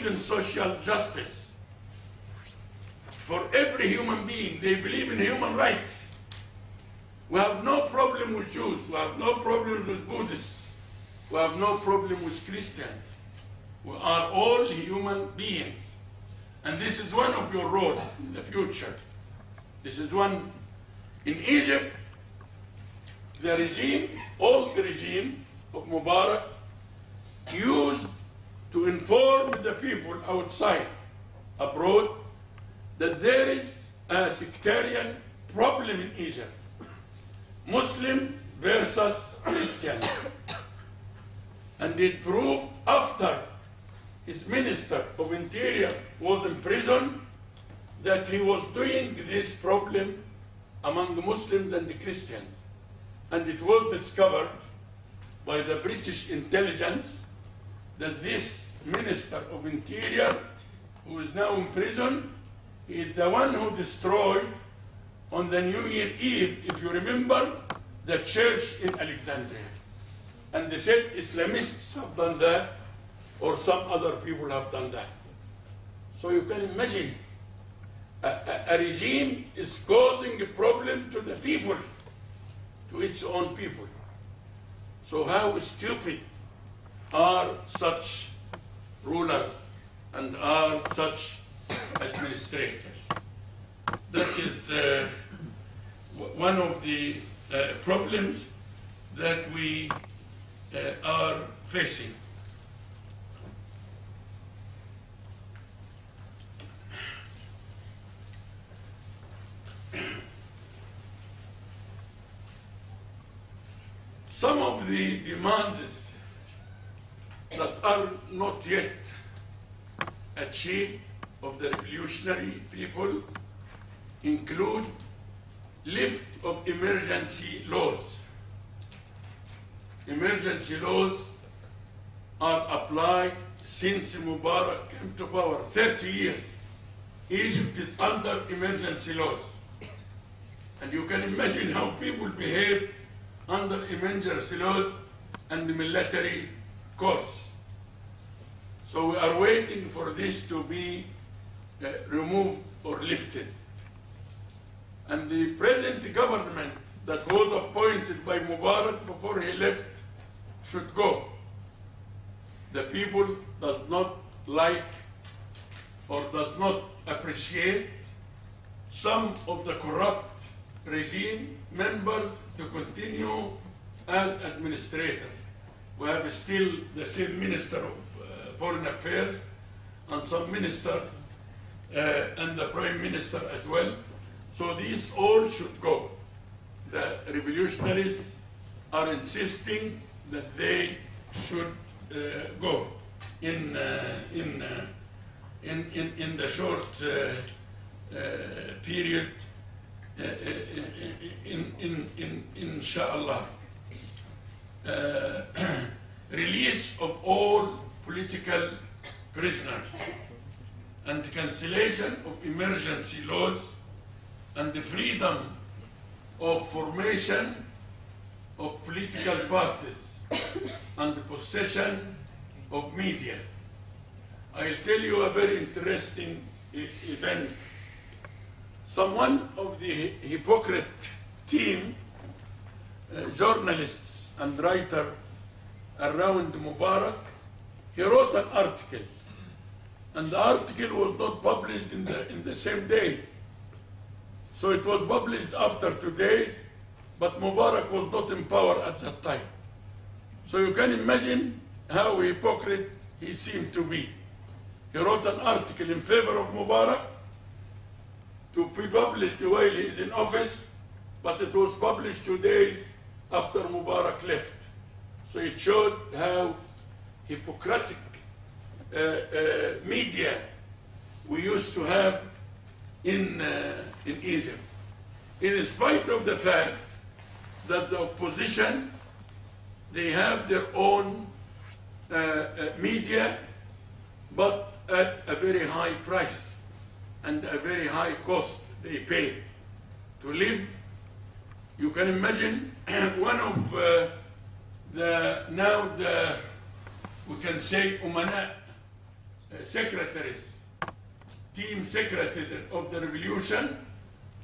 in social justice for every human being. They believe in human rights. We have no problem with Jews. We have no problem with Buddhists. We have no problem with Christians. We are all human beings. And this is one of your roles in the future. This is one. In Egypt, the regime, old regime of Mubarak, used to inform the people outside, abroad, that there is a sectarian problem in Egypt. Muslim versus Christian. And it proved after his Minister of Interior was in prison that he was doing this problem among the Muslims and the Christians. And it was discovered by the British intelligence that this Minister of Interior, who is now in prison, is the one who destroyed on the New Year Eve, if you remember, the church in Alexandria. And they said Islamists have done that, or some other people have done that. So you can imagine a regime is causing a problem to the people, to its own people. So how stupid are such rulers and are such administrators? That is one of the problems that we are facing. Some of the demands that are not yet achieved of the revolutionary people include lift of emergency laws. Emergency laws are applied since Mubarak came to power, 30 years. Egypt is under emergency laws. And you can imagine how people behave under emergency laws and the military courts. So we are waiting for this to be removed or lifted. And the present government that was appointed by Mubarak before he left should go. The people does not like or does not appreciate some of the corrupt regime members to continue as administrators. We have still the same Minister of Foreign Affairs and some ministers and the Prime Minister as well. So these all should go. The revolutionaries are insisting that they should go in the short period. Inshallah, release of all political prisoners and cancellation of emergency laws and the freedom of formation of political parties and the possession of media. I'll tell you a very interesting event. Someone of the hypocrite team, journalists and writer around Mubarak, he wrote an article. And the article was not published in the same day. So it was published after 2 days, but Mubarak was not in power at that time. So you can imagine how hypocrite he seemed to be. He wrote an article in favor of Mubarak to be published while he is in office, but it was published 2 days after Mubarak left. So it showed how hypocritic media we used to have in Egypt, in spite of the fact that the opposition, they have their own media, but at a very high price and a very high cost they pay to live. You can imagine one of we can say umana secretaries, team secretaries of the revolution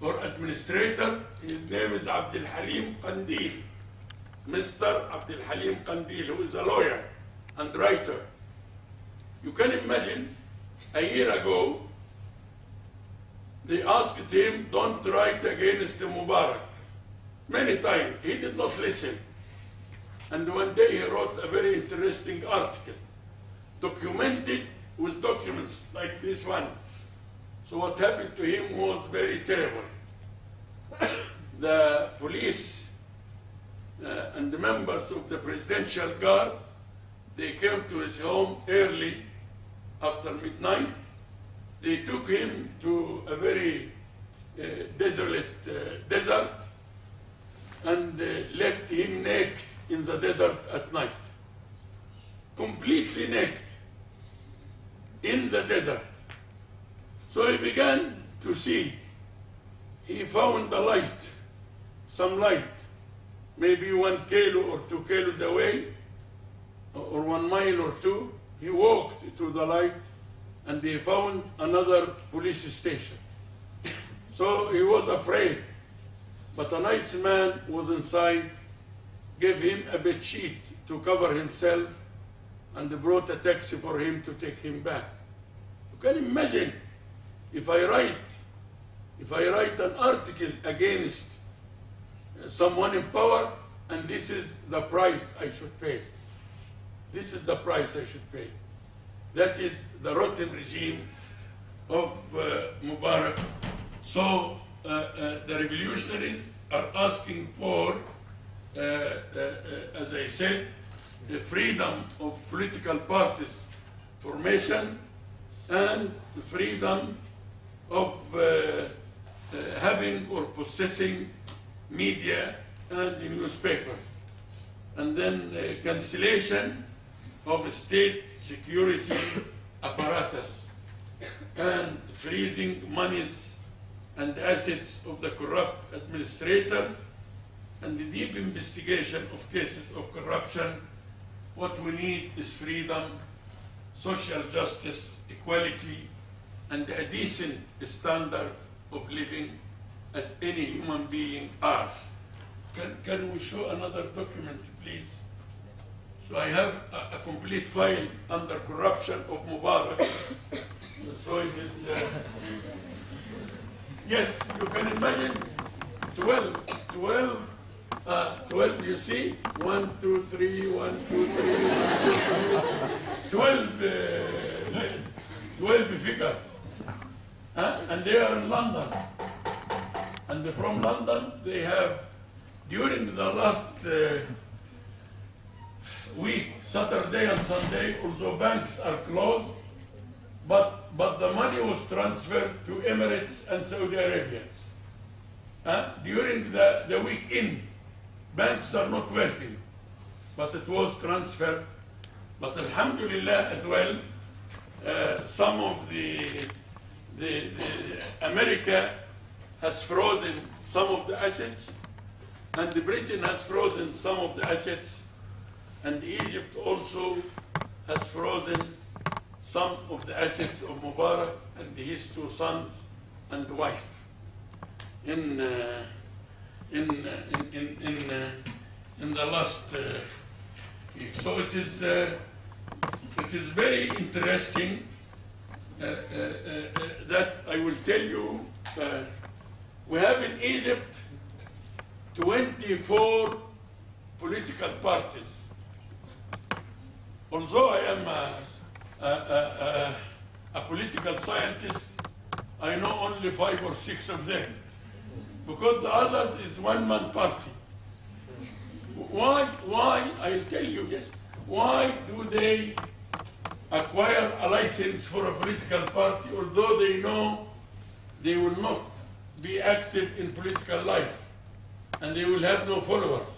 or administrator. His name is Abdul Halim Qandil, Mr. Abdul Halim Qandil, who is a lawyer and writer. You can imagine, a year ago, they asked him, don't write against Mubarak. Many times, he did not listen. And one day he wrote a very interesting article, documented with documents like this one. So what happened to him was very terrible. The police and the members of the presidential guard, they came to his home early after midnight. They took him to a very desolate desert and left him naked in the desert at night. Completely naked in the desert. So he began to see. He found a light, some light, maybe 1 kilo or 2 kilos away, or 1 mile or 2. He walked to the light and he found another police station. So he was afraid, but a nice man was inside, gave him a bed sheet to cover himself, and brought a taxi for him to take him back. You can imagine, if I write an article against someone in power, and this is the price I should pay. This is the price I should pay. That is the rotten regime of Mubarak. So the revolutionaries are asking for, as I said, the freedom of political parties formation and the freedom of having or possessing media and newspapers, and then cancellation of state security apparatus and freezing monies and assets of the corrupt administrators, and the deep investigation of cases of corruption. What we need is freedom, social justice, equality, and a decent standard of living as any human being are. Can we show another document, please? So I have a complete file under corruption of Mubarak. So it is, yes, you can imagine 12, you see? 1, 2, 3, 1, 2, 3, 1, 2, 3, 12 figures. And they are in London. And from London, they have, during the last week, Saturday and Sunday, although banks are closed, but the money was transferred to Emirates and Saudi Arabia. During the weekend, banks are not working, but it was transferred. But Alhamdulillah as well, some of the America has frozen some of the assets, and Britain has frozen some of the assets, and Egypt also has frozen some of the assets of Mubarak and his 2 sons and wife in the last week. So it is very interesting that I will tell you. We have in Egypt 24 political parties. Although I am a political scientist, I know only 5 or 6 of them, because the others is one-man party. Why? I'll tell you, yes. Why do they acquire a license for a political party, although they know they will not be active in political life and they will have no followers?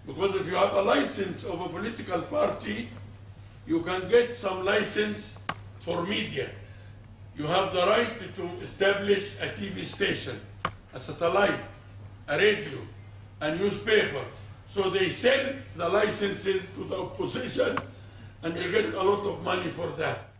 Because if you have a license of a political party, you can get some license for media. You have the right to establish a TV station, a satellite, a radio, a newspaper. So they sell the licenses to the opposition and they get a lot of money for that.